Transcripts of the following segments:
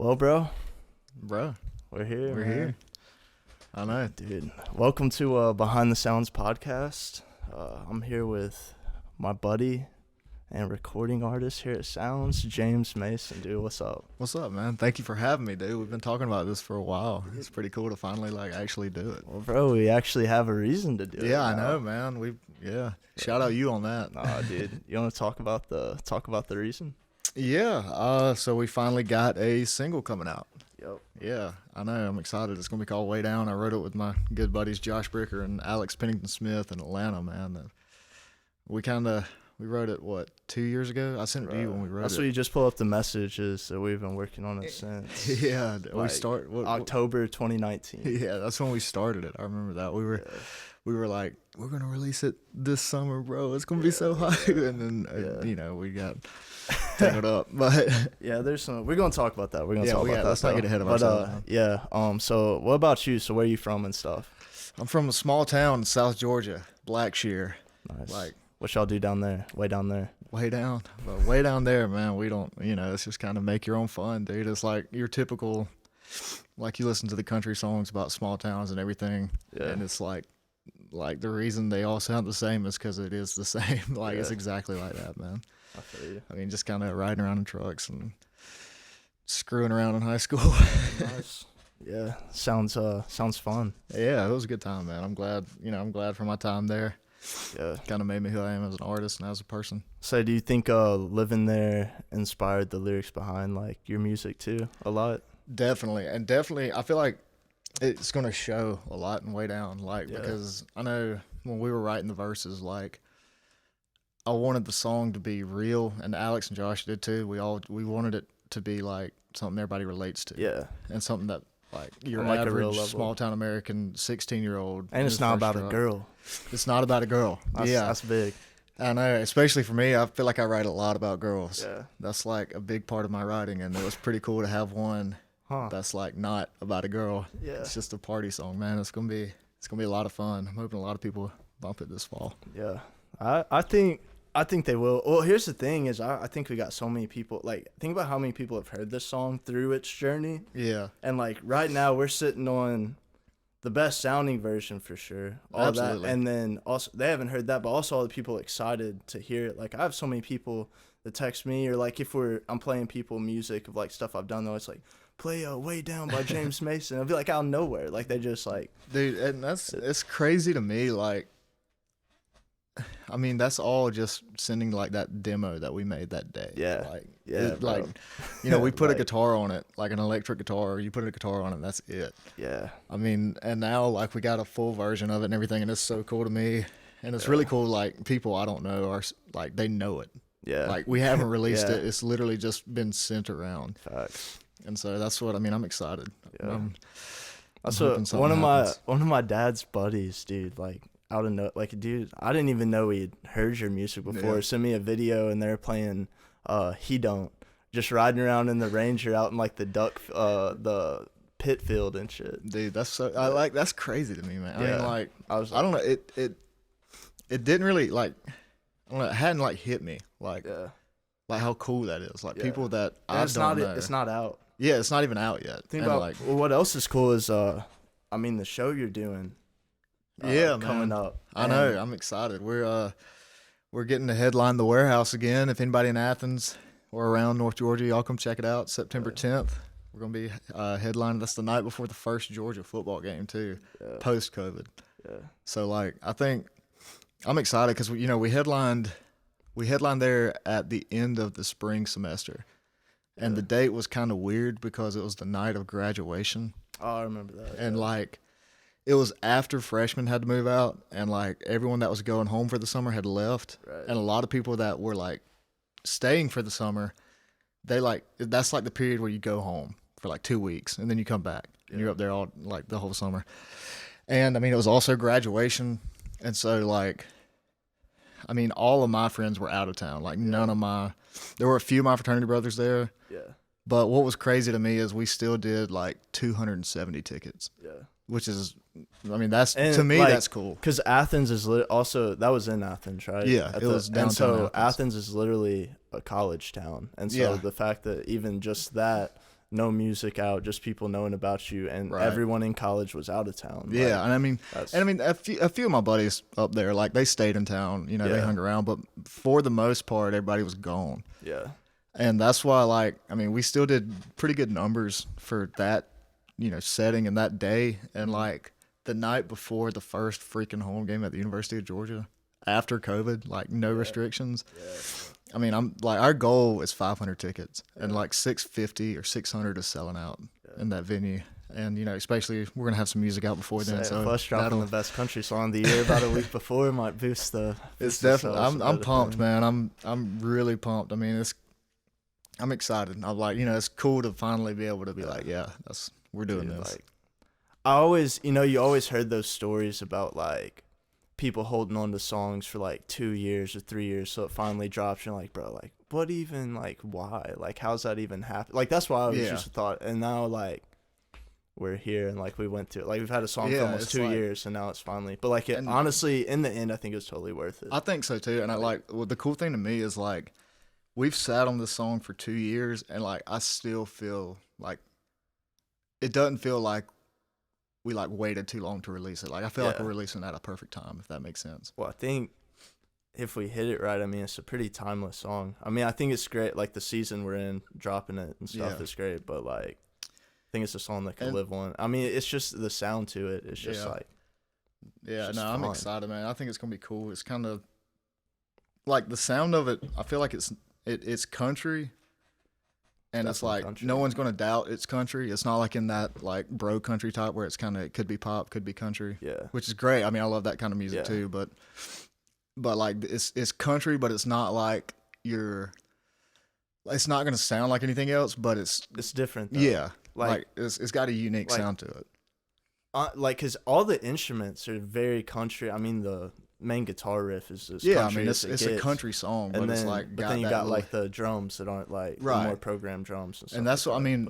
Well, bro, Bro, we're here. we're man. here. I know. Dude. Welcome to Behind the Sounds podcast. I'm here with my buddy and recording artist here at Sounds, James Mason. Dude, what's up? What's up, man? Thank you for having me, dude. We've been talking about this for a while. It's pretty cool to finally actually do it. Well, bro, we actually have a reason to do it. Yeah, I now. know, man. Shout out you on that. Nah, dude, you want to talk about the reason? Yeah. So we finally got a single coming out. Yep. Yeah, I know. I'm excited. It's gonna be called Way Down. I wrote it with my good buddies Josh Bricker and Alex Pennington Smith in Atlanta, man. We wrote it 2 years ago. I sent it to you when we wrote That's it. what you just pull up the messages that we've been working on it since. Yeah, October 2019. Yeah, that's when we started it. I remember that. We were like, we're gonna release it this summer, bro. It's gonna be so hot, and then we got tangled up. But yeah, there's some. We're gonna talk about that. We're gonna talk about that. Let's not get ahead of ourselves. Yeah. So what about you? So where are you from and stuff? I'm from a small town in South Georgia, Blackshear. Nice. Like, what y'all do down there? Way down there. way down, but way down there, man. We don't, it's just kind of make your own fun, dude. It's like your typical, like you listen to the country songs about small towns and everything, and it's like the reason they all sound the same is because it is the same. It's exactly like that, man. I feel you. I mean, just kind of riding around in trucks and screwing around in high school. Nice. Yeah, sounds fun. Yeah, it was a good time, man. I'm glad, I'm glad for my time there. Yeah. Kind of made me who I am as an artist and as a person. So do you think living there inspired the lyrics behind like your music too a lot? Definitely, I feel like it's gonna show a lot in Way Down, because I know when we were writing the verses, I wanted the song to be real, and Alex and Josh did too. We wanted it to be like something everybody relates to. Yeah. And something that your On, a real average level. small town American 16-year-old. And it's not about a girl. It's not about a girl. That's big. I know, especially for me. I feel like I write a lot about girls. Yeah. That's like a big part of my writing, and it was pretty cool to have one that's not about a girl. Yeah. It's just a party song, man. It's gonna be a lot of fun. I'm hoping a lot of people bump it this fall. Yeah. I think they will. Well, here's the thing is I think we got so many people, think about how many people have heard this song through its journey. Yeah. And right now we're sitting on the best sounding version for sure. All Absolutely. that. And then also they haven't heard that, but also all the people excited to hear it. I have so many people that text me, or if I'm playing people music of stuff I've done, though, it's play Way Down by James Mason. It'll be out of nowhere. They just Dude, and it's crazy to me. I mean, that's all just sending that demo that we made that day. Yeah. We put a guitar on it, an electric guitar. You put a guitar on it, and that's it. Yeah. I mean, and now we got a full version of it and everything, and it's so cool to me. And it's really cool. People I don't know are they know it. Yeah. We haven't released it. It's literally just been sent around. Facts. And so that's what I'm excited. Yeah. I'm Also, hoping something one happens. of my dad's buddies, dude, out of no, dude, I didn't even know he'd heard your music before. Yeah. Sent me a video and they're playing He Don't, just riding around in the Ranger out in the pit field and shit. Dude, that's so that's crazy to me, man. Yeah. I mean, I don't know, it didn't really I don't know, it hadn't hit me how cool that is. People that I don't know. It's not out. Yeah, it's not even out yet. Think about what else is cool is the show you're doing. Coming up. I know. I'm excited. We're getting to headline the Warehouse again. If anybody in Athens or around North Georgia, y'all come check it out. September 10th. We're gonna be headlining. That's the night before the first Georgia football game too, post COVID. Yeah. So I think I'm excited because we headlined there at the end of the spring semester, and the date was kind of weird because it was the night of graduation. Oh, I remember that. And it was after freshmen had to move out, and everyone that was going home for the summer had left, and a lot of people that were staying for the summer, that's the period where you go home for 2 weeks and then you come back and you're up there all the whole summer. And I mean, it was also graduation, and so all of my friends were out of town. There were a few of my fraternity brothers there. Yeah. But what was crazy to me is we still did 270 tickets. Yeah. Which is, that's cool. Because Athens is also, that was in Athens, right? Yeah, it was downtown. And so Athens is literally a college town. And so the fact that even just that no music out, just people knowing about you, and Right. everyone in college was out of town. Yeah, Like, and I mean, that's, a few of my buddies up there, like they stayed in town, you know, they Yeah. hung around, but for the most part, everybody was gone, yeah, and that's why, like, I mean, we still did pretty good numbers for that, you know, setting and that day, and like the night before the first freaking home game at the University of Georgia, after COVID, like no restrictions. yeah, I mean, I'm like, our goal is 500 tickets, and like 650 or 600 is selling out in that venue. And, you know, especially we're going to have some music out before then. So us dropping the best country song of the year about a week before might boost the. It's definitely, I'm pumped, man. I'm really pumped. I mean, I'm excited. I'm like, you know, it's cool to finally be able to be like, yeah, we're doing this. Like, I always, you always heard those stories about like people holding on to songs for like 2 years or 3 years, so it finally drops. You're like, bro, like, what even, like, why, like, how's that even happen? Like, that's why I was just thought, and now like we're here, and like we went through, like, we've had a song for almost 2 years, and now it's finally. But like, honestly, in the end, I think it was totally worth it. I think so too, and I like. Well, the cool thing to me is like, we've sat on this song for 2 years, and like I still feel like it doesn't feel like we like waited too long to release it. Like I feel like we're releasing it at a perfect time, if that makes sense. Well, I think if we hit it right, I mean, it's a pretty timeless song. I mean, I think it's great. Like the season we're in, dropping it and stuff is great. But like, I think it's a song that can live on. I mean, it's just the sound to it. It's just like, I'm excited, man. I think it's gonna be cool. It's kind of like the sound of it. I feel like it's country. And it's like country. No one's gonna doubt it's country. It's not like in that like bro country type where it's kind of, it could be pop, could be country. Yeah, which is great. I mean, I love that kind of music too. But like it's country, but it's not like it's not gonna sound like anything else. But it's different though. Yeah, like it's got a unique sound to it. Like, cause all the instruments are very country. I mean, the main guitar riff is country. I mean, it's a country song, but it's like, but then you got like the drums that aren't like more programmed drums and stuff. And that's what I mean.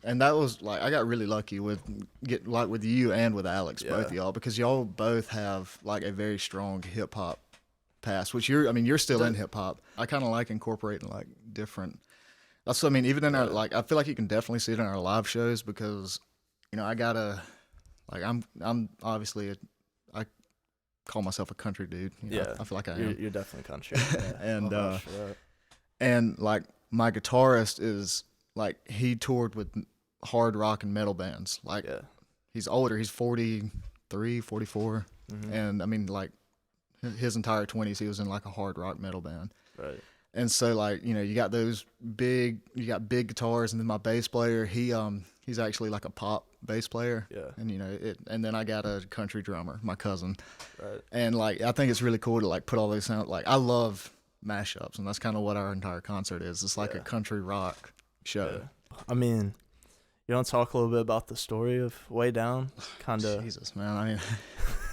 And that was like, I got really lucky with you and with Alex, both of y'all, because y'all both have like a very strong hip hop past. Which you're still in hip hop. I kind of like incorporating like different. That's what I mean. Even in our like, I feel like you can definitely see it in our live shows because, you know, I gotta like I'm obviously I call myself a country dude. You know, I feel like I am. You're definitely country. Yeah. And like my guitarist is like, he toured with hard rock and metal bands. Like he's older. He's 43, 44. Mm-hmm. And I mean, like his entire 20s, he was in like a hard rock metal band. Right. And so like, you know, you got big guitars, and then my bass player, he's actually like a pop bass player. Yeah. And you know, and then I got a country drummer, my cousin. Right. And like, I think it's really cool to like put all those sound, like I love mashups, and that's kind of what our entire concert is. It's like a country rock show. Yeah. I mean, you want to talk a little bit about the story of Way Down? Kind of. Jesus, man. I mean,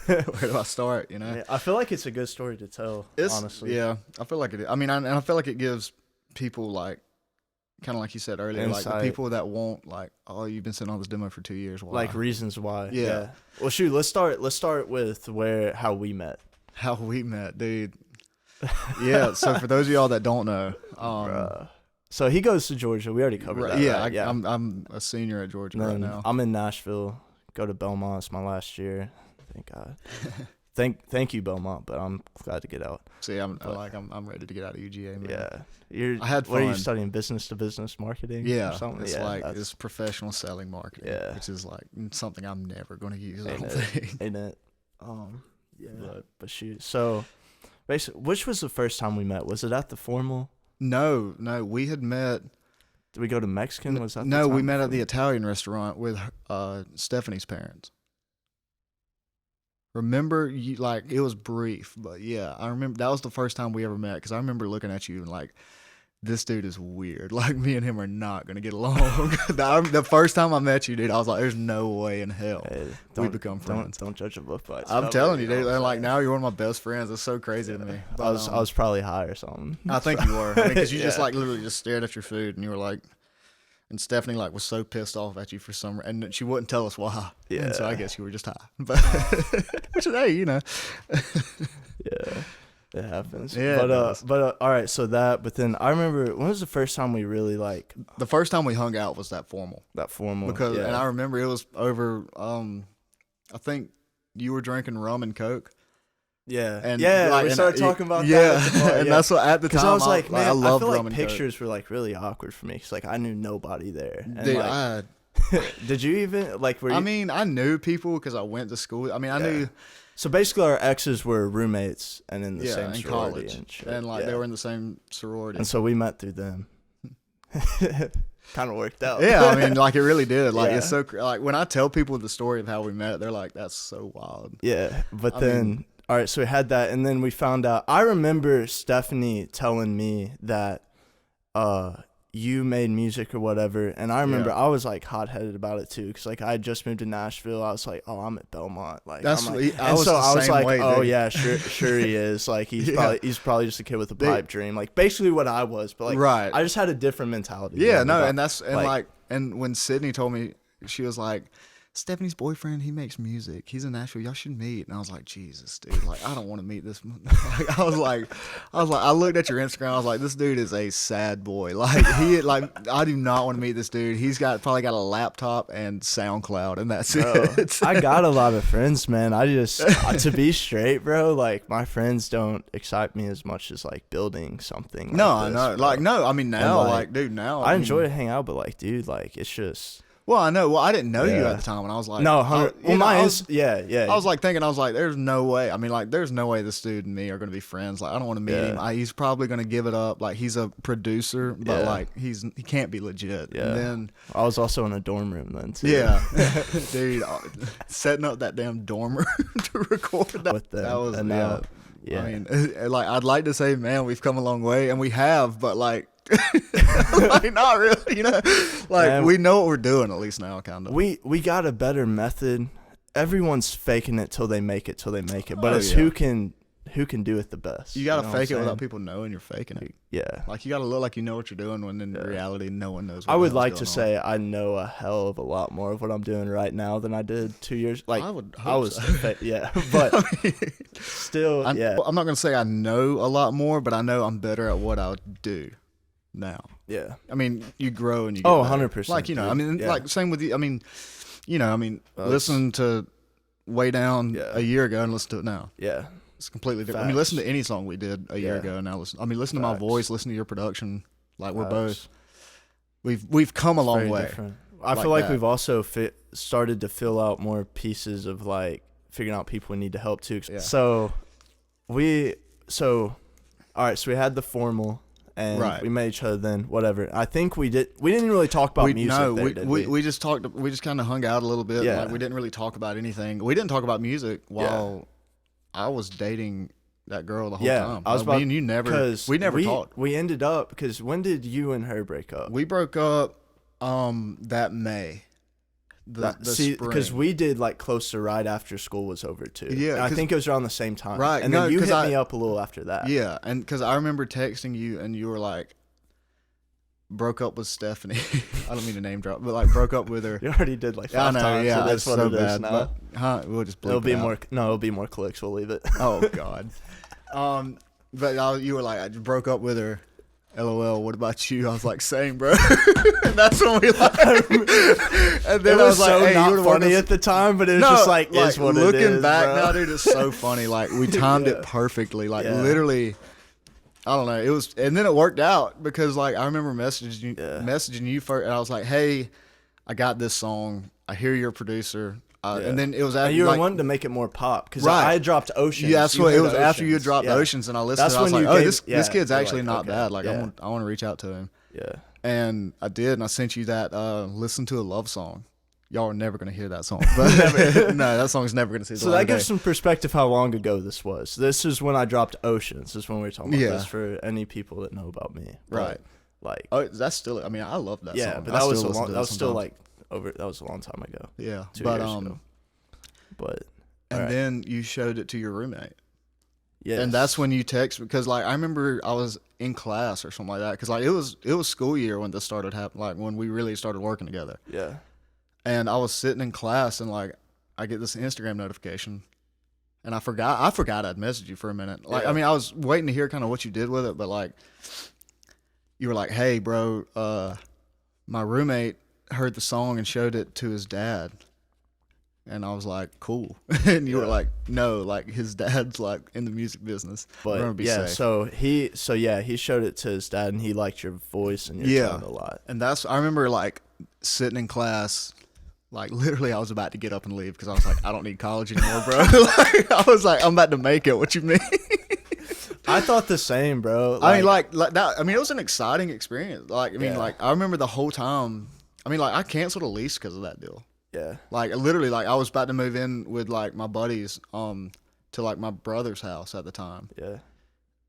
where do I start? You know, yeah, I feel like it's a good story to tell. Honestly, yeah, I feel like it is. I mean, I feel like it gives people like, kind of like you said earlier, insight. Like the people that won't like, oh, you've been sitting on this demo for 2 years. Why? Like reasons why. Yeah. Well, shoot, let's start with how we met. How we met, dude. Yeah. So for those of y'all that don't know, so he goes to Georgia. We already covered that. Yeah, right? I'm a senior at Georgia right now. I'm in Nashville. Go to Belmont. It's my last year. Thank God. Thank you, Belmont. But I'm glad to get out. See, I'm ready to get out of UGA, man. Yeah, I had fun. What are you studying? Business to business marketing? Yeah, or something? It's professional selling marketing. Yeah, which is like something I'm never going to use. I don't think. Ain't it? Yeah. But shoot. So, basically, which was the first time we met? Was it at the formal? No, we had met. Did we go to Mexican? Was that no? We met at the Italian restaurant with Stephanie's parents. Remember, it was brief, but yeah, I remember that was the first time we ever met, because I remember looking at you and like, this dude is weird. Like, me and him are not gonna get along. The first time I met you, dude, I was like, there's no way in hell we become friends. Don't judge a book by its I'm cover, telling you, dude. And like, now you're one of my best friends. It's so crazy to me. But, I was probably high or something. I think you were, because you just like literally just stared at your food, and you were like. And Stephanie like was so pissed off at you for some, and she wouldn't tell us why. Yeah. And so I guess you were just high, but which is, hey, you know. Yeah. It happens. Yeah, but all right. So that. But then I remember, when was the first time we really like the first time we hung out was that formal. that formal? Because yeah. and I remember it was over. I think you were drinking rum and Coke. Yeah, And yeah, we started talking about that. At the bar, and that's what at the time I was like, man, I loved feel rum like and Coke. pictures were like really awkward for me because like I knew nobody there. And Dude, like, did you even like? Were you, I mean, I knew people because I went to school. I mean, I knew. So basically, our exes were roommates and in the same in sorority college, and shit. and like they were in the same sorority. And so we met through them. Kind of worked out. Yeah, I mean, like it really did. Like Yeah. it's so like when I tell people the story of how we met, they're like, "That's so wild." Yeah, but then all right, so we had that, and then we found out. I remember Stephanie telling me that you made music or whatever, and I remember I was like hot-headed about it too, because like I had just moved to Nashville. I was like, oh, I'm at Belmont. Like That's I'm like, I was the I was same like, way, oh dude. yeah, sure he is. Like he's probably just a kid with a Dude. pipe dream. Like basically what I was, but like Right. I just had a different mentality. Yeah, man, no, about, and that's and when Sydney told me, she was like, Stephanie's boyfriend, he makes music. He's in Nashville. Y'all should meet. And I was like, Jesus, dude. Like, I don't want to meet this. Like, I looked at your Instagram. I was like, this dude is a sad boy. Like, I do not want to meet this dude. He's probably got a laptop and SoundCloud, and that's it. I got a lot of friends, man. I just, to be straight, bro, like, my friends don't excite me as much as, like, building something. No, like I this, know. bro. Like, no, I mean, now, And, like, dude, now. I enjoy to hang out, but, like, dude, like, it's just. Well, I know. Well, I didn't know you Yeah. at the time, and I was like, No, I was like thinking, I was like, there's no way. I mean, like, there's no way this dude and me are going to be friends. Like, I don't want to meet him. He's probably going to give it up. Like, he's a producer, but like, he can't be legit. Yeah. And then I was also in a dorm room then, too. yeah, dude, setting up that damn dorm room to record that. With them. That was And yeah. I mean, like, I'd like to say, man, we've come a long way, and we have, but like. Like not really, you know. Like Man, we know what we're doing at least now, kind of. We got a better method. Everyone's faking it till they make it, but it's yeah. who can do it the best. You gotta know what fake it I'm without saying? people knowing you're faking it. Yeah. Like you gotta look like you know what you're doing when in reality no one knows. What I would the hell's like to going say I know a hell of a lot more of what I'm doing right now than I did 2 years. Like I would I hope was, so. yeah, but on. I mean, still, I'm yeah, not gonna say I know a lot more, but I know I'm better at what I do now. yeah. I mean, you grow and you get Oh, better. 100%. Like, you know, dude. I mean, Yeah. like same with you. I mean, you know, listen to Way Down Yeah. a year ago and listen to it now. Yeah. It's completely different. I mean, Facts. listen to any song we did a year Yeah. ago and now listen. I mean, listen to my Facts. voice, listen to your production. Like we're Facts. both, we've come a long Very way. different. I Like feel like that. we've also started to fill out more pieces of like figuring out people we need to help too. Yeah. So all right, so we had the formal and Right. we met each other then, whatever. I think we didn't really talk about music there, did we? we just talked. We just kind of hung out a little bit. Yeah. Like, we didn't really talk about anything. We didn't talk about music while I was dating that girl the whole time. I was Like, about, me and you never. We never talked. We ended up because when did you and her break up? We broke up that May. The See, spring. because we did like close to right after school was over too. Yeah, And I 'cause- think it was around the same time. Right, and no, then you 'cause hit I- me up a little after that. Yeah, and because I remember texting you and you were like, broke up with Stephanie. I don't mean to name drop, but like broke up with her. You already did like I 5 know, times. yeah, so that's it's what so it is bad. now. But, we'll just bleep It'll be it out. more. No, it'll be more clicks. We'll leave it. Oh God. But you were like, I just broke up with her. LOL. What about you? I was like, same, bro. And that's when we like. And then It I was was like, so hey, not you're the one funny that's- at the time, but it was just like is what it looking is. back bro. now, dude, it's so funny. Like we timed Yeah. it perfectly. Like Yeah. literally, I don't know. It was, and then it worked out because like I remember messaging you first, and I was like, hey, I got this song. I hear you're a producer. And then it was after And you were like, wanting to make it more pop because Right. I had dropped Oceans. yeah, that's You what it heard was after you had Oceans. dropped Yeah. Oceans, and I listened. That's to it. I was when like, you oh, gave- this yeah, kid's you're actually like, not okay, bad. Like yeah. I want to reach out to him. Yeah. And I did, and I sent you that "Listen to a Love Song." Y'all are never gonna hear that song, but no, that song's never gonna see the So light that of day. gives some perspective how long ago this was. This is when I dropped Oceans. This is when we were talking about Yeah. this for any people that know about me. But, Right. Like, Oh, that's still. I mean, I love that yeah, song. but I that was still a listen long. to That was still sometimes. like that was a long time ago. Yeah, 2 but years ago. But and alright. then you showed it to your roommate, yeah, and that's when you text because like I remember I was in class or something like that because like it was school year when this started happening, like when we really started working together. yeah. And I was sitting in class and like I get this Instagram notification, and I forgot I'd messaged you for a minute. Like, Yeah. I mean, I was waiting to hear kind of what you did with it, but like, you were like, "Hey, bro, my roommate heard the song and showed it to his dad," and I was like, "Cool," and you were like, "No, like his dad's like in the music business." We're gonna But be yeah, safe. he showed it to his dad, and he liked your voice and your tone a lot. And I remember like sitting in class, like literally I was about to get up and leave because I was like, I don't need college anymore, bro. Like, I was like, I'm about to make it. What you mean? I thought the same, bro. I mean, like that. I mean, it was an exciting experience. Like, I mean, Yeah. like I remember the whole time. I mean, like I canceled a lease because of that deal. yeah, Like literally, like I was about to move in with like my buddies, to like my brother's house at the time. yeah.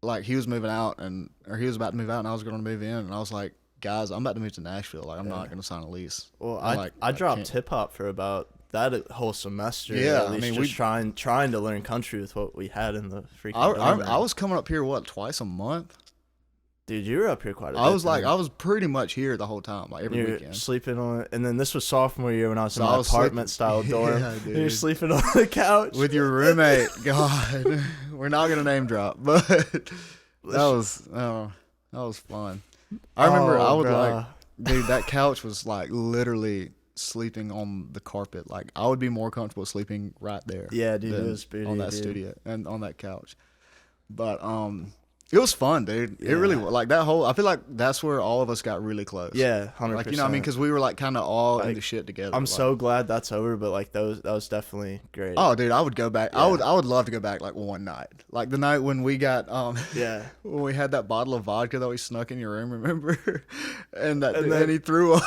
Like he was moving out or he was about to move out and I was going to move in and I was like, guys, I'm about to move to Nashville. Like I'm not going to sign a lease. Well, I'm I dropped can't. hip hop for about that whole semester. Yeah, at least I mean, just trying to learn country with what we had in the freaking. I was coming up here twice a month. Dude, you were up here quite a bit. I was like, man. I was pretty much here the whole time, like every You're weekend. sleeping on it, and then this was sophomore year when I was So in I my was apartment style sleeping- dorm. Yeah, You're dude. sleeping on the couch With your roommate. God, we're not gonna name drop, but that was fun. I remember I would like, dude, that couch was like literally sleeping on the carpet. Like I would be more comfortable sleeping right there. Yeah, dude, it than was pretty, on that dude. studio and on that couch. But it was fun, dude. It Yeah. really was. Like that whole. I feel like that's where all of us got really close. Yeah, 100%. Like, you know what I mean? Because we were like kind of all Like, into shit together. I'm like, so glad that's over, but like that was definitely great. Oh, dude, I would go back. Yeah. I would love to go back like one night, like the night when we got Yeah. when we had that bottle of vodka that we snuck in your room. Remember? And then- and he threw up.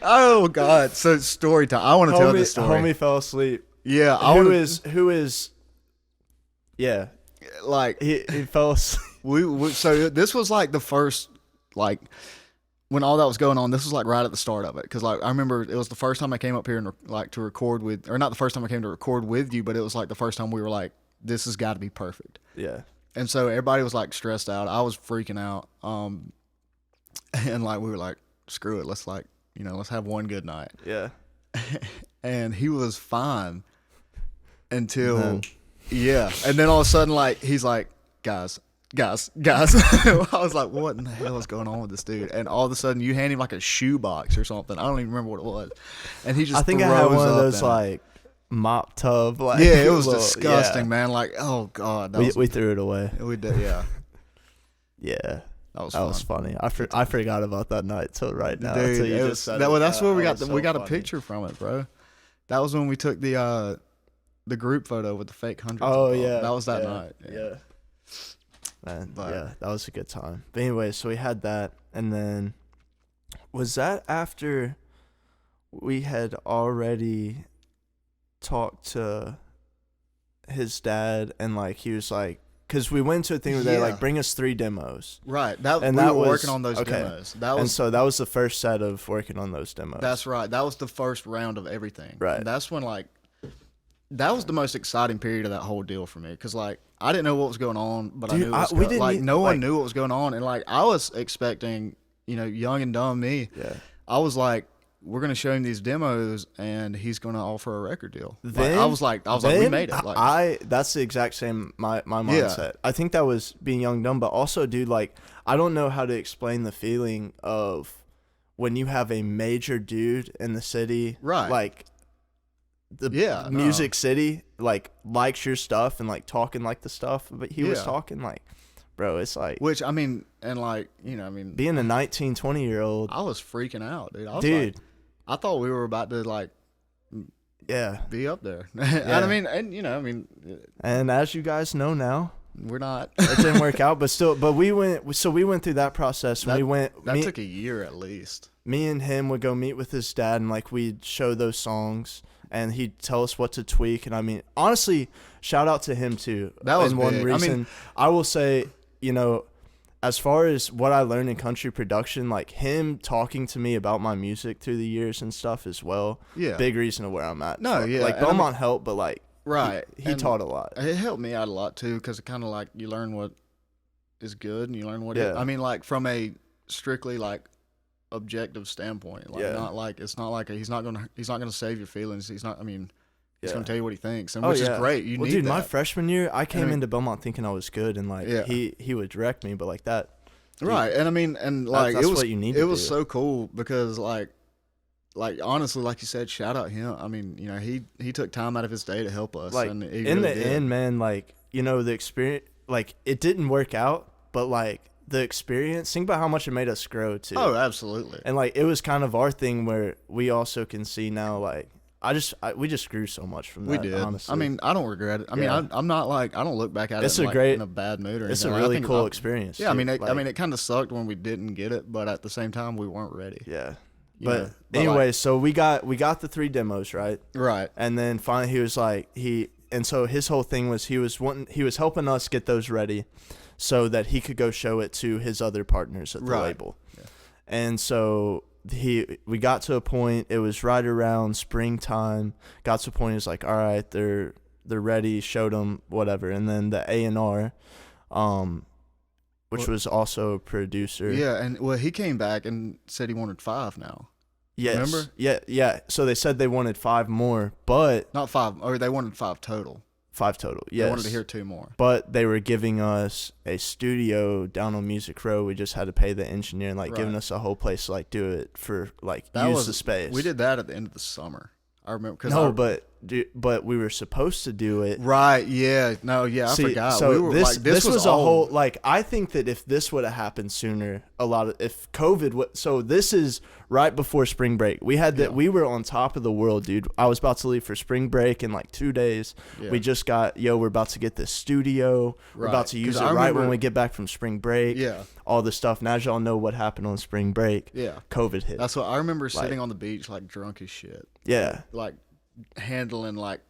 Oh God! So story time. I want to tell this story. Homie fell asleep. Yeah, Who is? Yeah, like he fell asleep. we so this was like the first like when all that was going on. This was like right at the start of it because like I remember it was the first time I came up here and like to record with, or not the first time I came to record with you, but it was like the first time we were like, this has got to be perfect. Yeah, And so everybody was like stressed out. I was freaking out. And like we were like, screw it, let's like, you know, let's have one good night. yeah. And he was fine until Then- yeah. And then all of a sudden like he's like, guys. I was like, what in the hell is going on with this dude? And all of a sudden you hand him like a shoe box or something. I don't even remember what it was. And he just I think I had throws one of up those in it. like mop tub. Like, yeah, it was little- disgusting, yeah. man. Like, oh God. We threw it away. We did, yeah. Yeah, That was that fun. was funny. I forgot about that night till right now. Dude, Till you it just was, said that, it. well, that's where we That got was the, so we got a funny. picture from it, bro. That was when we took the group photo with the fake hundreds. Oh involved. yeah, that was that yeah, night. Yeah. Man, But- yeah, that was a good time. But anyway, so we had that, and then was that after we had already talked to his dad, and like he was like, because we went to a thing where they Yeah. like bring us 3 demos, Right. That And we that were was- working on those okay. demos. That and was so that was the first set of working on those demos. that's right. That was the first round of everything. Right. And that's when like that was the most exciting period of that whole deal for me because like I didn't know what was going on, but I Dude, knew it was we go- didn't like e- no one like- knew what was going on, and like I was expecting, you know, young and dumb me. Yeah. I was like, we're gonna show him these demos, and he's gonna offer a record deal. Then I was like, we then made it. Like, that's the exact same my Yeah. mindset. I think that was being young dumb, but also, dude, like I don't know how to explain the feeling of when you have a major dude in the city, Right. Like the Yeah, no. music city, like likes your stuff and like talking like the stuff, but he was Yeah. talking like, bro, it's like which I mean, and like you know, I mean, being a 19, 20-year-old I was freaking out, dude. I was dude. like, I thought we were about to like Yeah, be up there. And I mean, and you know, I mean, and as you guys know now, we're not. it didn't work out, but still, but we went through that process. And That- we went. That took a year at least. Me and him would go meet with his dad, and like we'd show those songs, and he'd tell us what to tweak. And I mean, honestly, shout out to him too. That was and one big. I reason. mean- I will say, you know, as far as what I learned in country production, like him talking to me about my music through the years and stuff as well. Yeah. Big reason of where I'm at. No, yeah, Like and I mean- Belmont helped, but like Right. he And taught a lot. It helped me out a lot too, because it kind of like you learn what is good and you learn what. Yeah. I mean, like from a strictly like objective standpoint, like Yeah. not like it's not like he's not gonna save your feelings. He's not. I mean, He's gonna tell you what he thinks, and Oh, which yeah. is great. You Well, need dude, that. my freshman year, I came into Belmont thinking I was good, and like Yeah. he would direct me, but like that. Dude, Right, and I mean, and like that's it was what you need it to was do. so cool because like honestly, like you said, shout out him. I mean, you know, he took time out of his day to help us. Like and he in really the did. end, man, like, you know, the experience, like it didn't work out, but like the experience, think about how much it made us grow too. Oh, absolutely. And like it was kind of our thing where we also can see now, like we just grew so much from that. We did. Honestly. I mean, I don't regret it. I mean, I'm not like I don't look back at It's it a like, great- in a bad mood or it's a anything. really I think cool experience. Yeah, I mean, dude. Like, it kind of sucked when we didn't get it, but at the same time, we weren't ready. yeah. You know? But anyway, so we got the 3 demos, right? Right. And then finally he was like and so his whole thing was he was helping us get those ready so that he could go show it to his other partners at the Right. label. Yeah. And so we got to a point, it was right around springtime, got to a point, he was like, all right, they're ready, showed them whatever. And then the A&R, which was also a producer. Yeah, and well, he came back and said he wanted 5 now. Yes. Remember? Yeah. So they said they wanted 5 more, but Not 5, or they wanted 5 total. 5 total. Yes. They wanted to hear 2 more. But they were giving us a studio down on Music Row. We just had to pay the engineer and like giving Right. us a whole place to like do it for like That use was the space. We did that at the end of the summer. I remember. But we were supposed to do it. Right. Yeah. No. Yeah. I forgot. So we were, this was a all, whole like I think that if this would have happened sooner, if COVID so this is right before spring break. We had that we were on top of the world, dude. I was about to leave for spring break in like 2 days. Yeah. We just got we're about to get this studio. We're about to use it right when we get back from spring break. Yeah. All this stuff. Now as y'all know what happened on spring break. Yeah. COVID hit. That's what I remember sitting on the beach like drunk as shit. Yeah. Like handling like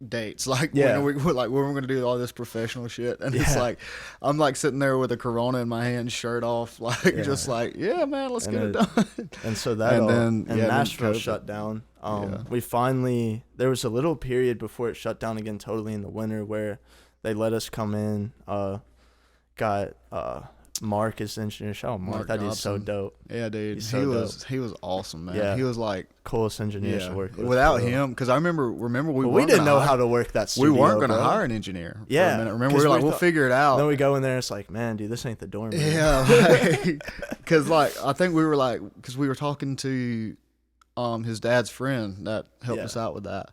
dates like Yeah. when we're gonna do all this professional shit, and it's like I'm like sitting there with a Corona in my hand, shirt off, like just like man, let's get it done. And so that then Nashville COVID. shut down. We finally there was a little period before it shut down again totally in the winter where they let us come in. Got Mark as engineer. Shout out Mark. That is so dope. Yeah, dude. He's so He was awesome, man. Yeah. He was like Coolest engineers to work with. Without him, because I remember we didn't know how to work that studio. We weren't going to bro. hire an engineer. Yeah. For a minute. Remember, we were like, we'll figure it out. Then we go in there, it's like, man, dude, this ain't the dorm room. Yeah, because like I think we were like, because we were talking to his dad's friend that helped us out with that,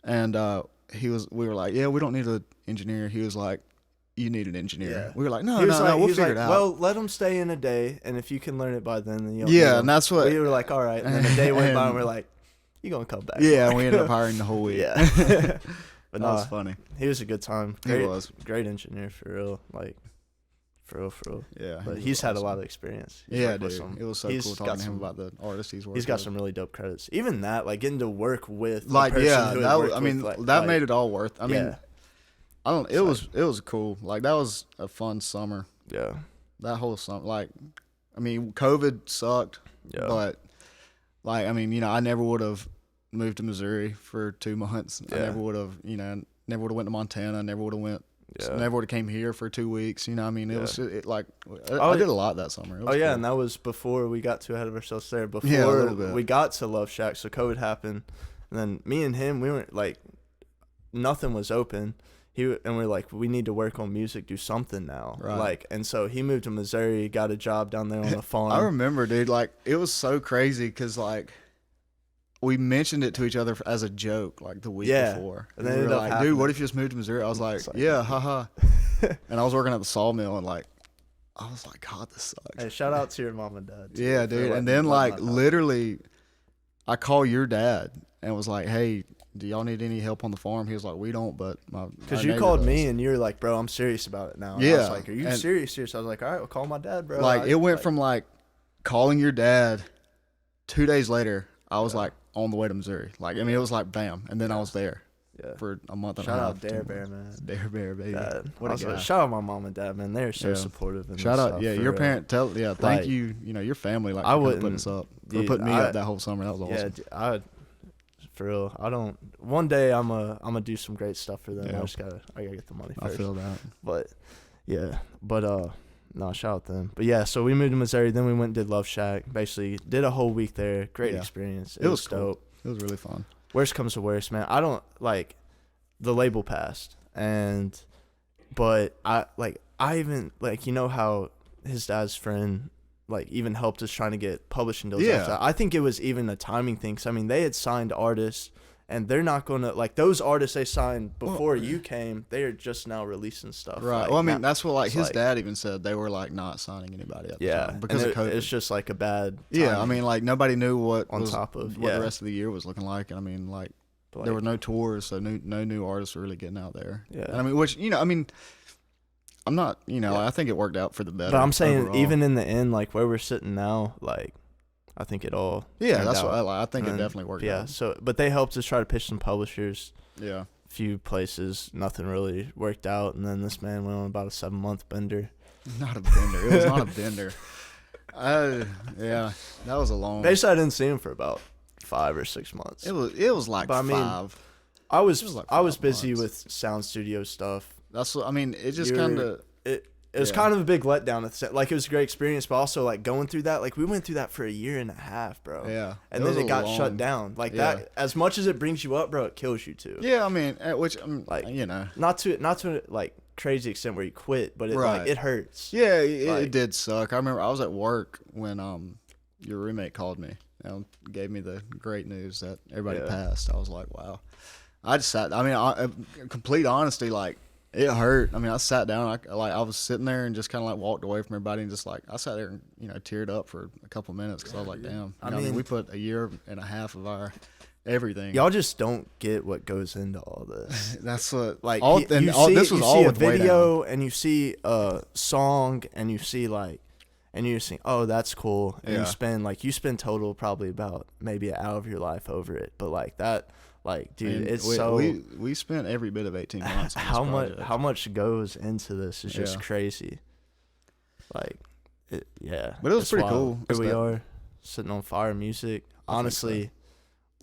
and we were like, we don't need an engineer. He was like, you need an engineer. Yeah. We were like, no, He we'll was figure it out. Well, let them stay in a day, and if you can learn it by then you'll and that's what we were like. All right, and then a day went by, and we're like, you gonna come back? Yeah, and we ended up hiring the whole week. Yeah, but that was funny. He was a good time. He was great engineer for real, like for real. Yeah, but he's had a lot of experience. Yeah, dude. It was so cool talking to him about the artists he's working with. He's got some really dope credits. Even that, like getting to work with like the person who that worked I mean with, that made it all worth. I mean, yeah. I don't. It was cool. Like that was a fun summer. Yeah. That whole summer, like, I mean, COVID sucked. Yeah. But like, I mean, I never would have moved to Missouri for 2 months. Yeah. I never would have, never would have went to Montana. Never would have went. Yeah. Never would have came here for 2 weeks. I mean, it was like I Oh, did a lot that summer. It was cool. And that was before we got too ahead of ourselves there. Before Yeah, a little bit. we got to Love Shack, so COVID happened, and then me and him, we weren't like, nothing was open. And we're like, we need to work on music, do something now. Right. Like, and so he moved to Missouri, got a job down there on the farm. I remember, dude. Like, it was so crazy because like we mentioned it to each other as a joke like the week before, and then we we were like, happening. dude, what if you just moved to Missouri? I was like, yeah, haha. And I was working at the sawmill, and like, I was like, God, this sucks. Hey, shout out to your mom and dad. Yeah, dude. And then like literally, I call your dad and was like, hey, do y'all need any help on the farm? He was like, we don't, but because you called me and you were like, bro, I'm serious about it now. And I was like, are you serious? I was like, all right, well, call my dad, bro. Like it went from like calling your dad 2 days later. I was like on the way to Missouri. Like, I mean, it was like bam, and then I was there for a month and a half. Shout out Dare Bear, man. Dare Bear, baby. What a guy. Shout out my mom and dad, man. They're so supportive. And shout out, stuff, your parent. Thank like, you. Your family. Like, I wouldn't put us up. dude, Put me up that whole summer. That was awesome. Yeah, for real. I don't. One day I'm gonna do some great stuff for them. Yeah. I gotta get the money first. I feel that. But no, shout out them. But yeah, so we moved to Missouri. Then we went and did Love Shack. Basically, did a whole week there. Great experience. It was cool. dope. It was really fun. worst comes to worst, man, I don't like the label passed, but I even like, you know how his dad's friend like even helped us trying to get publishing deals. Yeah. After that. I think it was even a timing thing. 'Cause, I mean, they had signed artists, and they're not gonna like those artists they signed before you came. They are just now releasing stuff. Right. Like, Well, I mean, now, that's what like his like, dad even said. They were like not signing anybody at the yeah, time because of COVID. It's just like a bad. Yeah, I timing mean, like nobody knew what on top of what the rest of the year was looking like, and I mean, like But, there were no tours, so no new artists were really getting out there. Yeah. And I mean, which I mean, I'm not, I think it worked out for the better. But I'm saying, overall. even in the end, like where we're sitting now, like I think it all. Yeah, turned that's out. what I think. It definitely worked out. Yeah. So, but they helped us try to pitch some publishers. Yeah. Few places, nothing really worked out, and then this man went on about a 7-month bender. Not a bender. It was not a bender. Yeah, that was a long. Basically, I didn't see him for about 5 or 6 months. It was like But I mean, 5. I was like I was 5 busy months. with Sound Studio stuff. That's what I mean. It just kind of. It was kind of a big letdown. Like it was a great experience, but also like going through that, like we went through that for 1.5 years, bro. Yeah. And then it got shut down. Like that, as much as it brings you up, bro, it kills you too. Yeah, I mean, which like not to like crazy extent where you quit, but it like it hurts. Yeah, it did suck. I remember I was at work when your roommate called me and gave me the great news that everybody passed. I was like, wow. I just sat. I mean, complete honesty, like. It hurt. I mean, I sat down. I was sitting there and just kind of like walked away from everybody and just like I sat there and teared up for a couple minutes because I was like, damn. I mean, we put 1.5 years of our everything. Y'all just don't get what goes into all this. That's what like this was all see a with Way video Down. and you see a song and you see like and you think, oh, that's cool, and you spend total probably about maybe an hour of your life over it, but like that. Like, dude, we spent every bit of 18 months. On this how much goes into this is just crazy. Like, but it was pretty cool. Here we are, sitting on fire music. Honestly,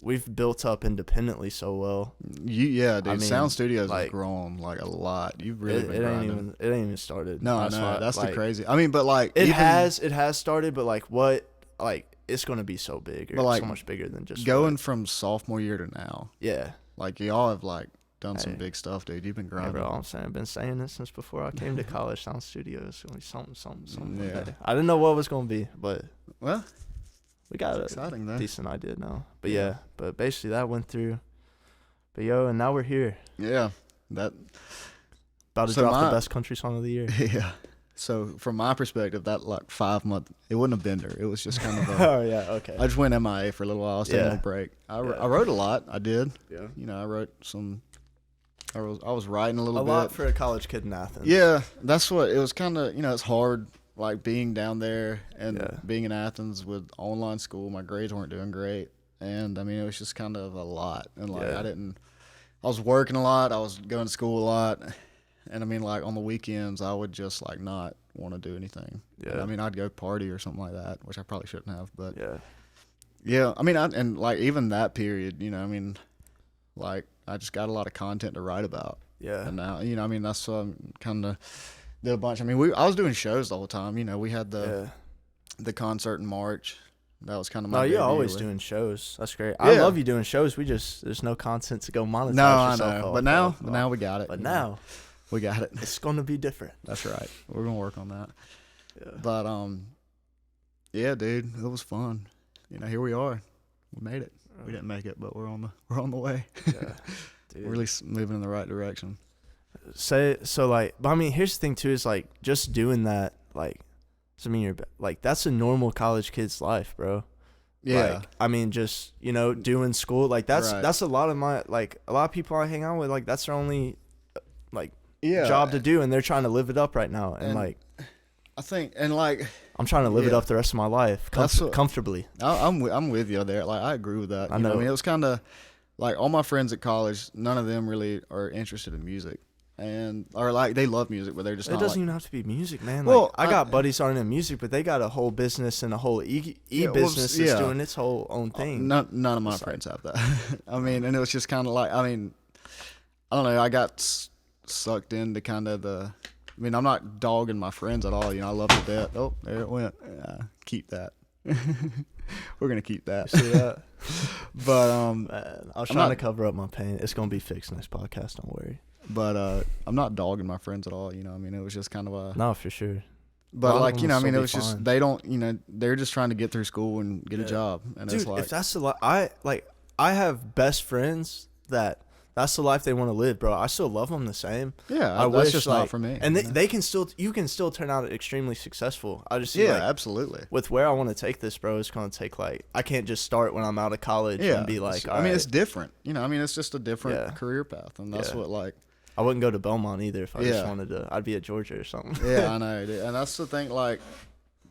we've built up independently so well. Dude. I mean, SoundStudioS like, has grown like a lot. You've really been grinding. It ain't even started. No, that's the crazy. I mean, but like it has started, but like what like. It's gonna be so big, or like, so much bigger than just going from sophomore year to now. Yeah, like y'all have like done some big stuff, dude. You've been grinding. Hey, bro, I'm saying I've been saying this since before I came to college. SoundStudioS is gonna be something. Yeah. I didn't know what it was gonna be, but we got a decent idea now. But but basically that went through. But and now we're here. Yeah, about to drop the best country song of the year. Yeah. So from my perspective, that like 5 month, it wasn't a bender. It was just kind of okay. I just went MIA for a little while. I was taking a break. I wrote a lot. I did. Yeah. I wrote some. I was writing a little bit. A lot for a college kid in Athens. Yeah, that's what it was. Kind of it's hard like being down there and being in Athens with online school. My grades weren't doing great, and I mean it was just kind of a lot. And like I was working a lot. I was going to school a lot. And I mean, like on the weekends, I would just like not want to do anything. Yeah. And, I mean, I'd go party or something like that, which I probably shouldn't have. But yeah. I mean, and like even that period, I mean, like I just got a lot of content to write about. Yeah. And now, I mean, that's kind of did a bunch. I mean, I was doing shows the whole time. We had the concert in March. That was kind of my. No, you're always doing shows. That's great. I love you doing shows. There's no content to go monetize. No, I know. But now we got it. But now. We got it. It's gonna be different. That's right. We're gonna work on that. Yeah. But yeah, dude, it was fun. Here we are. We made it. We didn't make it, but we're on the way. Yeah, dude. We're really moving in the right direction. But I mean, here's the thing too: is like just doing that. Like, I mean, you're like that's a normal college kid's life, bro. Yeah. Like, I mean, just doing school. Like that's a lot of my a lot of people I hang out with. Like that's their only job to do, and they're trying to live it up right now. And like I think I'm trying to live it up the rest of my life comfortably. I'm with you there. Like I agree with that. I know. I mean, it was kind of like all my friends at college, none of them really are interested in music, or like they love music, but they're just. It doesn't even have to be music, man. Well, I got buddies aren't in music, but they got a whole business and a whole business that's doing its whole own thing. None of my friends have that. I mean, and it was just kind of like, I mean, I don't know. I got sucked into kind of I mean, I'm not dogging my friends at all. I love the death. Oh, there it went. Keep that. We're gonna keep that. See that? But Man, I was trying to cover up my pain. It's gonna be fixed next podcast. Don't worry. But I'm not dogging my friends at all. You know, I mean, it was just kind of a No, for sure. But Well, like, you know, I mean, it was fine. just they don't, you know, they're just trying to get through school and get a job, and Dude, it's like, if that's the life, I have best friends that's the life they want to live, bro. I still love them the same. yeah, I that's wish, just like, not for me. and you know? they can still, you can still turn out extremely successful. I just see, yeah, like, absolutely. with where I want to take this, bro, it's gonna take, like, I can't just start when I'm out of college and be like, I mean, it's different. You know, I mean, it's just a different career path, and that's what like. I wouldn't go to Belmont either if I just wanted to. I'd be at Georgia or something. Yeah, I know, dude. And that's the thing, like,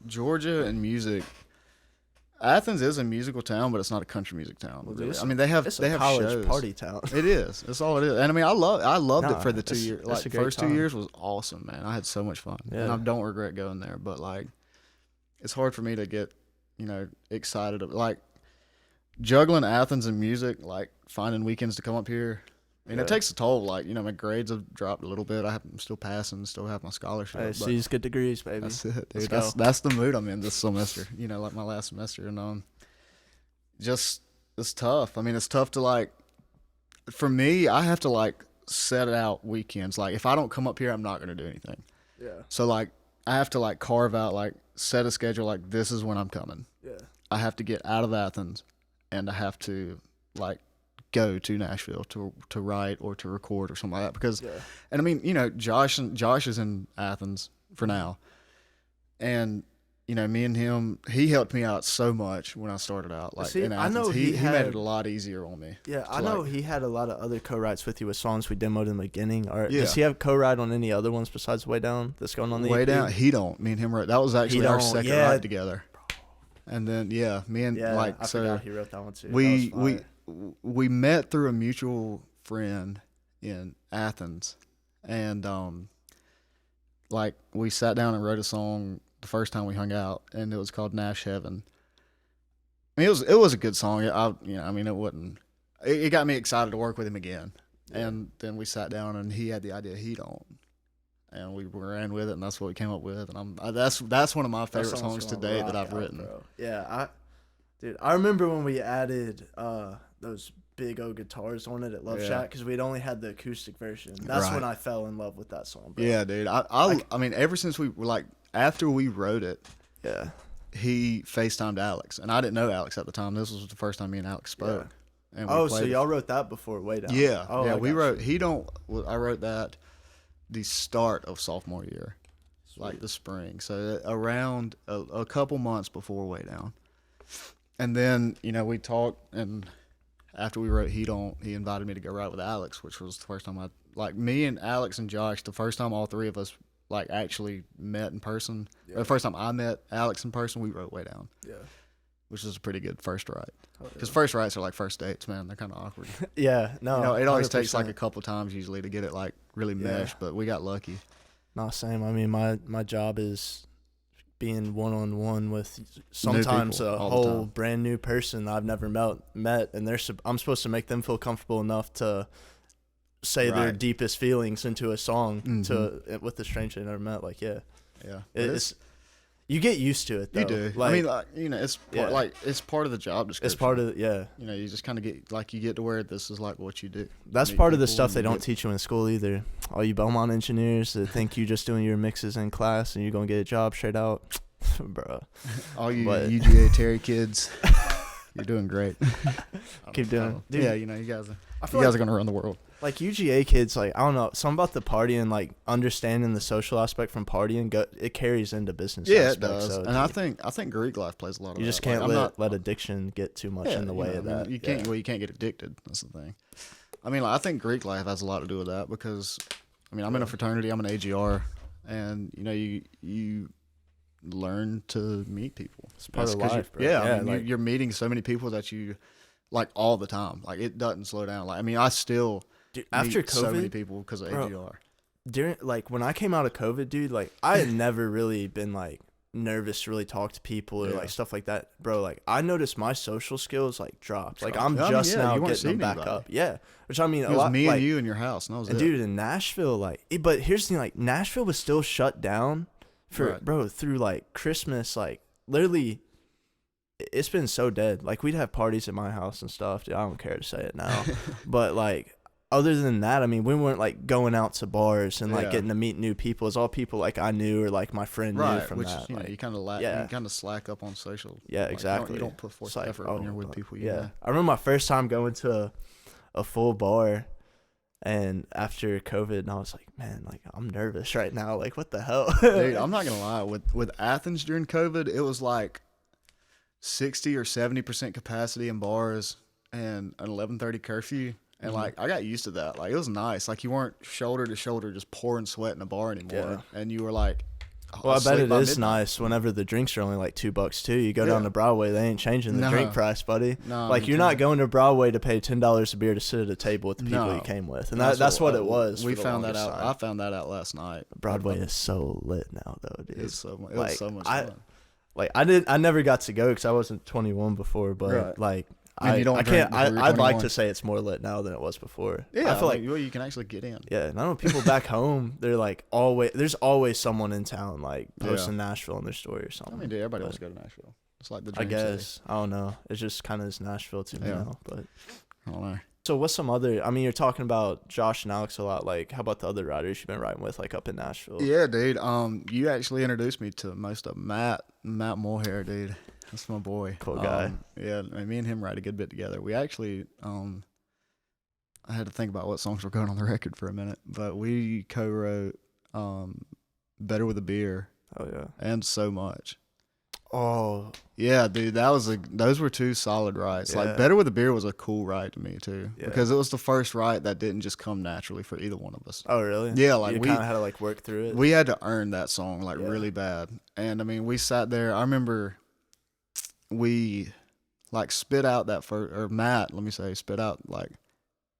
Georgia and music. Athens is a musical town, but it's not a country music town. Well, Really. dude, I mean, they have it's they a have college shows. party town. It is. That's all it is. And I mean, I loved it for the 2 years. it's Like, a great first time. 2 years was awesome, man. I had so much fun, and I don't regret going there. But like, it's hard for me to get, you know, excited. Like, juggling Athens and music, like finding weekends to come up here. I mean, it takes a toll. Like, you know, my grades have dropped a little bit. I'm still passing, still have my scholarship. Hey, C's get degrees, baby. That's it, dude. Let's go. That's the mood I'm in this semester. You know, like my last semester, and just it's tough. I mean, it's tough to like. For me, I have to like set out weekends. Like, if I don't come up here, I'm not gonna do anything. Yeah. So like, I have to like carve out, like, set a schedule. Like, this is when I'm coming. Yeah. I have to get out of Athens, and I have to like go to Nashville to write or to record or something like that. Because, and I mean, you know, Josh is in Athens for now, and you know, me and him, he helped me out so much when I started out. Like, See, in Athens, I know he had, made it a lot easier on me. Yeah, I know he had a lot of other co-writes with you with songs we demoed in the beginning. Or does he have co-write on any other ones besides Way Down that's going on the Way EP? Down? He don't. Me and him wrote. That was actually our second write together. And then me and like I forgot he wrote that one too. We met through a mutual friend in Athens, and like we sat down and wrote a song the first time we hung out, and it was called Nash Heaven. I mean, it was a good song. I mean, it wasn't. It got me excited to work with him again. Yeah. And then we sat down, and he had the idea he don't, and we ran with it, and that's what we came up with. And that's one of my favorite songs to date that I've written. Bro. Yeah, I remember when we added those big old guitars on it at Love Shack, because we'd only had the acoustic version. That's when I fell in love with that song, bro. Yeah, dude. I mean, ever since we were like, after we wrote it, he FaceTimed Alex, and I didn't know Alex at the time. This was the first time me and Alex spoke. Yeah. And so y'all wrote that before Way Down? Yeah. Oh, yeah, we wrote. I wrote that the start of sophomore year, like the spring. So around a couple months before Way Down. And then, you know, we talked, and after we wrote He Don't, he invited me to go write with Alex, which was the first time me and Alex and Josh, the first time all three of us, like, actually met in person. Yeah. The first time I met Alex in person, we wrote Way Down. Yeah. Which was a pretty good first write. Because first writes are like first dates, man. They're kind of awkward. Yeah, no. You know, it always takes like a couple times usually to get it, like, really meshed, but we got lucky. No, same. I mean, my job is being one-on-one with sometimes a whole brand new person I've never met, and I'm supposed to make them feel comfortable enough to say their deepest feelings into a song with a stranger they never met. Like, it's you get used to it, though. You do. Like, I mean, like, you know, it's it's part of the job description. It's part of you know, you just kind of get to where this is like what you do. That's part of the stuff they don't teach you in school either. All you Belmont engineers that think you just doing your mixes in class and you're gonna get a job straight out, bro. All you UGA Terry kids, you're doing great. Keep doing it. Yeah, you know, you guys are gonna run the world. Like, UGA kids, like, I don't know, something about the partying, like, understanding the social aspect from partying, it carries into business. Yeah, it does. So, and I think Greek life plays a lot of that. You just can't let addiction get too much in the way of that. You can't. Well, you can't get addicted. That's the thing. I mean, like, I think Greek life has a lot to do with that because, I mean, I'm in a fraternity. I'm an AGR, and you know, you learn to meet people. It's part of life, bro. Yeah, I mean, you're meeting so many people that you like all the time. Like, it doesn't slow down. Like, I mean, I still. Dude, after COVID, so many people because of AGR. When I came out of COVID, dude, like, I had never really been like nervous to really talk to people or like stuff like that, bro. Like, I noticed my social skills like dropped. Like, I'm just now getting them back up. Yeah, which I mean, it was me and you in your house, and that was it. Dude, in Nashville, like, but here's the thing, like, Nashville was still shut down for bro through like Christmas, like literally. it's been so dead. Like, we'd have parties at my house and stuff. Dude, I don't care to say it now. But, like, other than that, I mean, we weren't, like, going out to bars and, like, getting to meet new people. It's all people, like, I knew or, like, my friend knew from which, that. You know, like, you kind of you kind of slack up on social. Yeah, like, exactly. You don't put forth effort when you're with people. I remember my first time going to a full bar. And after COVID, and I was like, man, like, I'm nervous right now. Like, what the hell? Dude, I'm not gonna lie. With Athens during COVID, it was like 60 or 70% capacity in bars and an 11:30 curfew. And like, I got used to that. Like, it was nice. Like, you weren't shoulder to shoulder just pouring sweat in a bar anymore. Yeah. And you were like, well, I bet it is nice whenever the drinks are only like $2 too. You go down to Broadway, they ain't changing the drink price, buddy. No, like, you're not going to Broadway to pay $10 a beer to sit at a table with the people you came with, and that's what it was. We found that out. I found that out last night. Broadway is so lit now, though, dude. It was so much fun. Like, I never got to go because I wasn't 21 before, but like. I can't. I'd like to say it's more lit now than it was before. Yeah, I feel like well, you can actually get in. Yeah, and I know people back home. They're like there's always someone in town like posting Nashville in their story or something. I mean, dude, everybody wants to go to Nashville. It's like the dream I guess city. I don't know. It's just kind of this Nashville to me now. But I don't know. So what's some other? I mean, you're talking about Josh and Alex a lot. Like, how about the other riders you've been riding with, like up in Nashville? Yeah, dude. You actually introduced me to most of Matt Morehair, dude. That's my boy. Cool guy. Yeah, me and him ride a good bit together. We actually, I had to think about what songs were going on the record for a minute, but we co-wrote "Better with a Beer." Oh yeah. And "So Much." Oh yeah, dude. Those were two solid rides. Yeah. Like, "Better with a Beer" was a cool ride to me too, Yeah. because it was the first ride that didn't just come naturally for either one of us. Oh really? Yeah, like you kind of had to like work through it. We had to earn that song like really bad, and I mean, we sat there. I remember we like spit out that first, or Matt, let me say, spit out like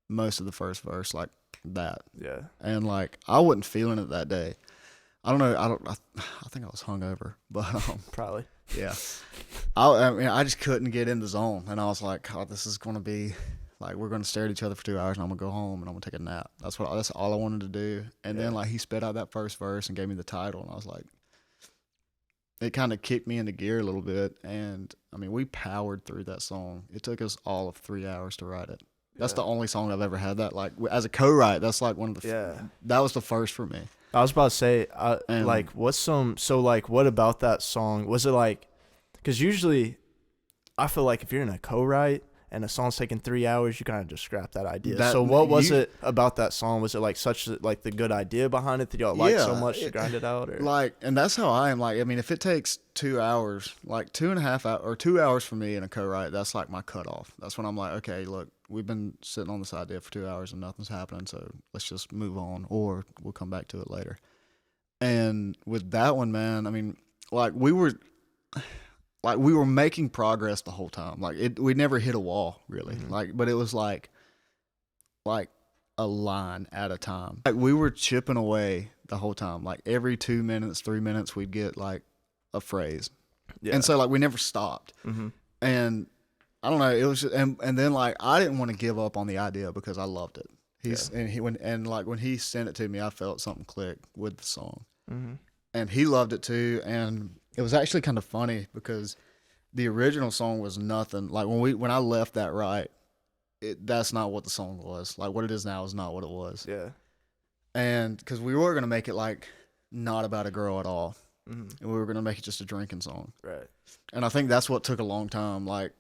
most of the first verse like that. Yeah. And like, I wasn't feeling it that day. I don't know. I think I was hungover, but probably. Yeah. I mean, I just couldn't get in the zone, and I was like, God, this is gonna be like, we're gonna stare at each other for 2 hours, and I'm gonna go home and I'm gonna take a nap. That's all I wanted to do. And then like, he spit out that first verse and gave me the title, and I was like, it kind of kicked me into gear a little bit. And I mean, we powered through that song. It took us all of 3 hours to write it. That's the only song I've ever had that, like, as a co-write, that's like one of the that was the first for me. I was about to say, like, what about that song? Was it like, because usually I feel like if you're in a co-write and a song's taking 3 hours, you kind of just scrap that idea. So what was it about that song? Was it like like the good idea behind it that y'all like so much to grind it out? Or? Like, and that's how I am. Like, I mean, if it takes 2 hours, like 2.5 hours or 2 hours for me in a co-write, that's like my cutoff. That's when I'm like, okay, look, we've been sitting on this idea for 2 hours and nothing's happening, so let's just move on, or we'll come back to it later. And with that one, man, I mean, like, we were making progress the whole time. Like, we never hit a wall really. Mm-hmm. Like, but it was like a line at a time. Like, we were chipping away the whole time. Like, every 2 minutes, 3 minutes, we'd get like a phrase. Yeah. And so like, we never stopped. Mm-hmm. And I don't know, it was just, and then like, I didn't want to give up on the idea because I loved it. When he sent it to me, I felt something click with the song. Mm-hmm. And he loved it too. And it was actually kind of funny because the original song was nothing. Like, when I left that that's not what the song was. Like, what it is now is not what it was. Yeah. And because we were going to make it like not about a girl at all. Mm-hmm. And we were going to make it just a drinking song. Right. And I think that's what took a long time, like,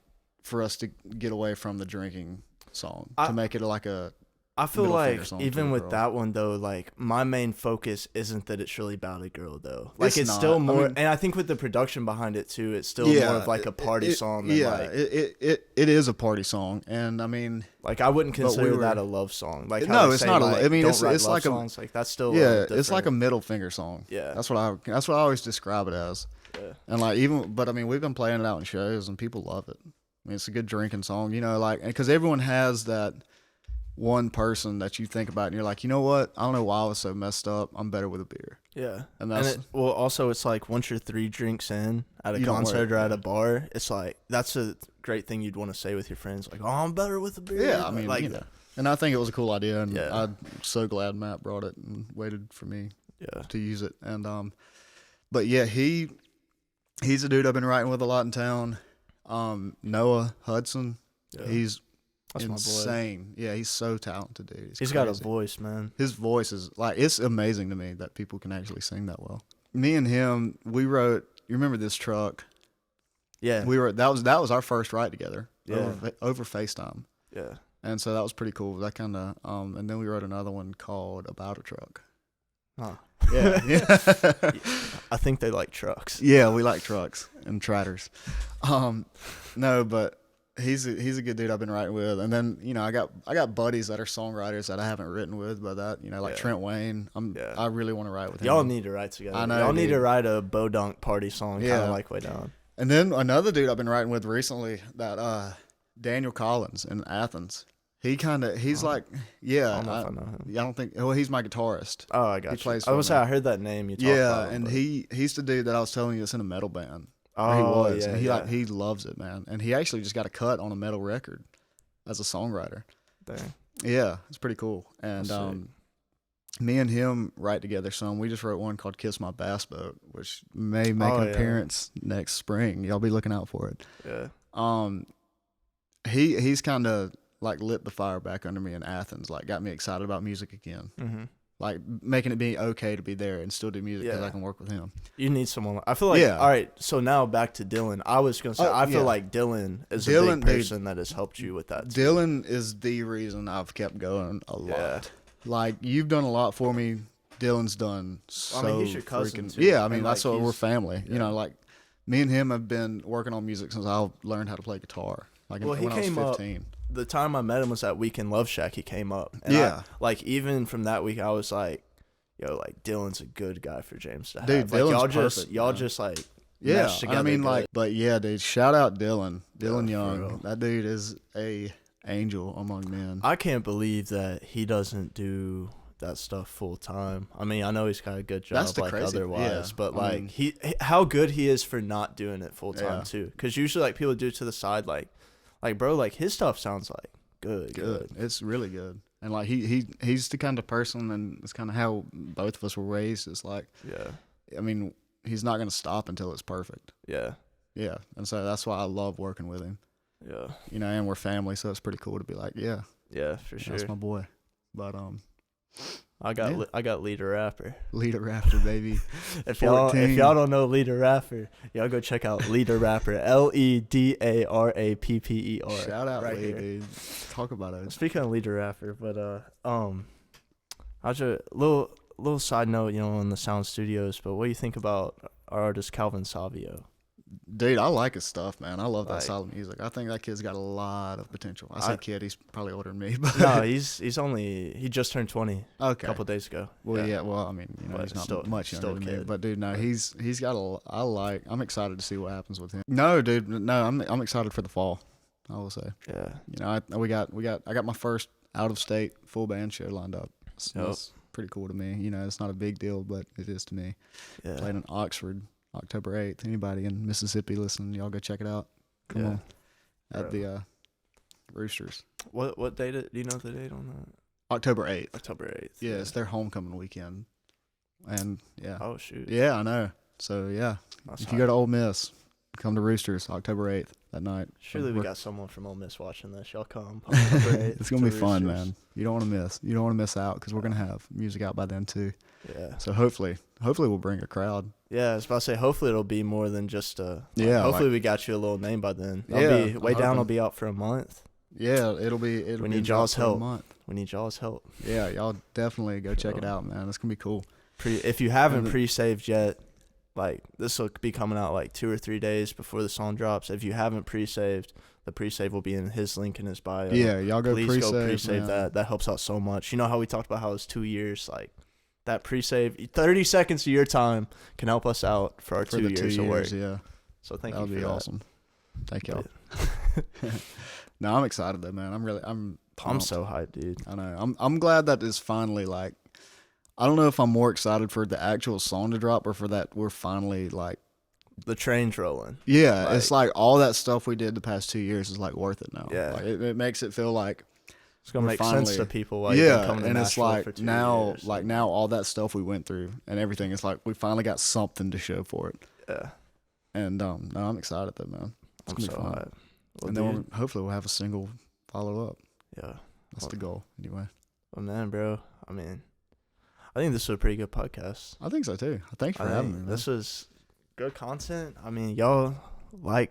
for us to get away from the drinking song to make it like a I feel like even with that one though, like, my main focus isn't that it's really about a girl though. Like, it's still more, and I think with the production behind it too, it's still more of like a party song. Than it is a party song, and I mean, like, I wouldn't consider that a love song. Like, no, it's not. I mean, it's like songs. Like, that's still it's like a middle finger song. Yeah, that's what I always describe it as. Yeah, and like, but I mean, we've been playing it out in shows, and people love it. I mean, it's a good drinking song, you know, like, because everyone has that one person that you think about and you're like, you know what? I don't know why I was so messed up. I'm better with a beer. Yeah. Also, it's like, once you're 3 drinks in at a concert or at a bar, it's like, that's a great thing you'd want to say with your friends. Like, oh, I'm better with a beer. Yeah. I mean, like, you know, and I think it was a cool idea, and I'm so glad Matt brought it and waited for me to use it. And, but yeah, he's a dude I've been writing with a lot in town. Noah Hudson. Yeah. He's That's my boy. insane. Yeah, he's so talented, dude. He's got a voice, man. His voice is like, it's amazing to me that people can actually sing that well. Me and him, we wrote. You remember this truck? Yeah. That was our first write together. Yeah. Over FaceTime. Yeah. And so that was pretty cool. That kind of and then we wrote another one called About a Truck. Huh. Yeah. Yeah. I think they like trucks. Yeah, we like trucks and tratters. No, but he's a good dude I've been writing with. And then, you know, I got buddies that are songwriters that I haven't written with, but that, you know, like Trent Wayne. I really want to write with him. Y'all need to write together. I know, Y'all need dude. to write a Bodunk party song, kind of like Way Down. And then another dude I've been writing with recently, that Daniel Collins in Athens. He's like, yeah. I don't know if I know him. I don't think. Well, he's my guitarist. Oh, I got He you. plays I was for say me. I heard that name you talked Yeah, about. and he's the dude that I was telling you that's in a metal band. Oh, Or he was. yeah, And yeah. he loves it, man. And he actually just got a cut on a metal record as a songwriter. Dang. Yeah, it's pretty cool. And That's sick. me and him write together some. We just wrote one called "Kiss My Bass Boat," which may make an appearance next spring. Y'all be looking out for it. Yeah. He's kind of like lit the fire back under me in Athens. Like got me excited about music again. Mm-hmm. Like making it be okay to be there and still do music because I can work with him. You need someone. I feel like. Yeah. All right. So now back to Dylan. I was gonna say I feel like Dylan is a big person that has helped you with that. Too. Dylan is the reason I've kept going a lot. Yeah. Like you've done a lot for me. Dylan's done so. I mean, he's your cousin freaking. too. Yeah, I mean And, that's like, what we're family. yeah. You know, like me and him have been working on music since I learned how to play guitar. Like Well, he when I was came up- 15. The time I met him was at Weekend Love Shack. He came up. And Yeah. like even from that week, I was like, yo, like Dylan's a good guy for James to have. Dude, like, Dylan's y'all perfect, just like Yeah, mesh together. I mean, good. like, but yeah, dude. Shout out Dylan Yeah, for Young. real. That dude is a angel among men. I can't believe that he doesn't do that stuff full time. I mean, I know he's got a good job, That's the like crazy- otherwise, yeah, but I like mean- how good he is for not doing it full time Yeah. too. Because usually, like people do it to the side, like bro, like his stuff sounds like good. It's really good. And like he's the kind of person, and it's kind of how both of us were raised. It's like, Yeah, I mean, he's not gonna stop until it's perfect. yeah, Yeah, and so that's why I love working with him. yeah, You know, and we're family, so it's pretty cool to be like, yeah, yeah, for sure. that's my boy. But I got yeah. I got Leader Rapper. Leader Raptor, baby. If y'all 14. don't know Leader Rapper, y'all go check out Leader Rapper. LEDARAPPER. Shout out right Lee, here. dude. Talk about it. Speaking of Leader Rapper, but I just little side note, you know, on the SoundSStudioS. But what do you think about our artist Calvin Savio? Dude, I like his stuff, man. I love that Like- solid music. I think that kid's got a lot of potential. I say kid, he's probably older than me, but No, he just turned 20 a okay. couple days ago. Well, yeah. Well, I mean, you know, But he's not still- much younger still than me, kid. but dude, no, Yeah. he's got I'm excited to see what happens with him. No, dude, no, I'm excited for the fall. I will say, Yeah, you know, I got my first out of state full band show lined up. Yep. That's pretty cool to me. You know, it's not a big deal, but it is to me. yeah, Playing in Oxford, October 8th. Anybody in Mississippi listening, y'all go check it out. Come on, at Bro. the Roosters. What date? Do you know the date on that? October 8th. October 8th. Yeah, it's their homecoming weekend. And yeah. Oh shoot. Yeah, I know. So yeah, That's if you go to Ole Miss, come to Roosters October 8th that night. Surely we We're- got someone from Ole Miss watching this. Y'all come. October 8th It's gonna be to fun, Roosters. man. You don't want to miss. You don't want to miss out because we're gonna have music out by then too. Yeah. So hopefully we'll bring a crowd. Yeah, I was about to say, hopefully it'll be more than just Yeah, hopefully we got you a little name by then. Yeah, Way I'm Down will hoping. be out for a month. Yeah, it'll be. We be need out y'all's for a help. month. We need y'all's help. Yeah, y'all definitely go check it Sure. out, man. It's gonna be cool. If you haven't And the- pre-saved yet, like this will be coming out like 2 or 3 days before the song drops. If you haven't pre-saved, the pre-save will be in his link in his bio. Yeah, y'all go Please pre-save. go pre-save man. that. That helps out so much. You know how we talked about how it's 2 years, like that pre-save, 30 seconds of your time can help us out for our for 2 the years 2 of work. years. Yeah, So thank that'll you be for that. awesome. Thank y'all. No, I'm excited though, man. I'm I'm pumped. so hyped, dude. I know. I'm glad that it's finally like. I don't know if I'm more excited for the actual song to drop or for that we're finally like. The train's rolling. Yeah, it's like all that stuff we did the past 2 years is like worth it now. Yeah. like, it makes it feel like It's gonna We're make sense finally- to people. Why you've been yeah, coming to and it's Nashville like for 2 now, years. like now all that stuff we went through and everything. It's like we finally got something to show for it. Yeah, And no, I'm excited though, man. It's I'm gonna be so fun. hyped. Well, And then hopefully we'll have a single follow up. yeah, That's the goal, anyway. well, man, bro. I mean, I think this was a pretty good podcast. I think so too. Thanks for having me, man. This was good content. I mean, y'all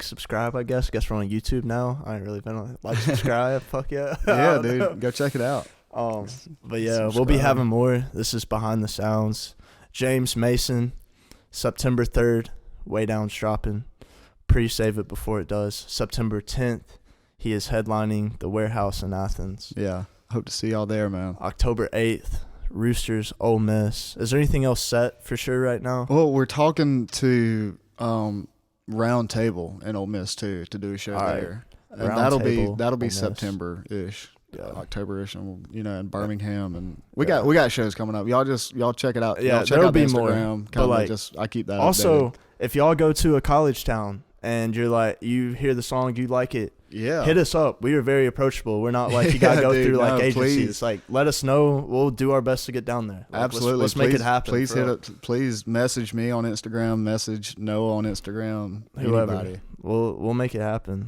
subscribe. I guess we're on YouTube now. I ain't really been on subscribe. Fuck yeah. Yeah, dude, go check it out. But yeah, we'll be having more. This is Behind the Sounds. James Mason, September 3rd, Way Down's dropping. Pre-save it before it does. September 10th, he is headlining the Warehouse in Athens. Yeah, hope to see y'all there, man. October 8th, Roosters, Ole Miss. Is there anything else set for sure right now? Well, we're talking to Round Table in Ole Miss too to do a show there, and that'll be September-ish. Yeah. October-ish, and in Birmingham, and we got shows coming up. Y'all check it out. Yeah, y'all check there'll out be Instagram. more. But I keep that. Also, updated. if y'all go to a college town and you hear the song, you like it, yeah, hit us up. We are very approachable. We're not you gotta go through agencies. Please. Let us know. We'll do our best to get down there. Absolutely, let's make it happen. Please please message me on Instagram. Message Noah on Instagram. Whoever. Anybody. We'll make it happen.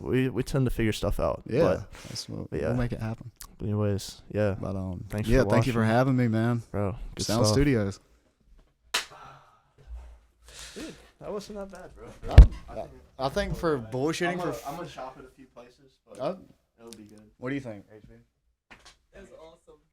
We tend to figure stuff out. Yeah, we'll make it happen. Anyways, yeah. But thanks. For thank you for having me, man. Bro. SoundSStudioS. Dude, that wasn't that bad, bro. I think for bullshitting I'm gonna shop at a few places, but it'll be good. What do you think, HB?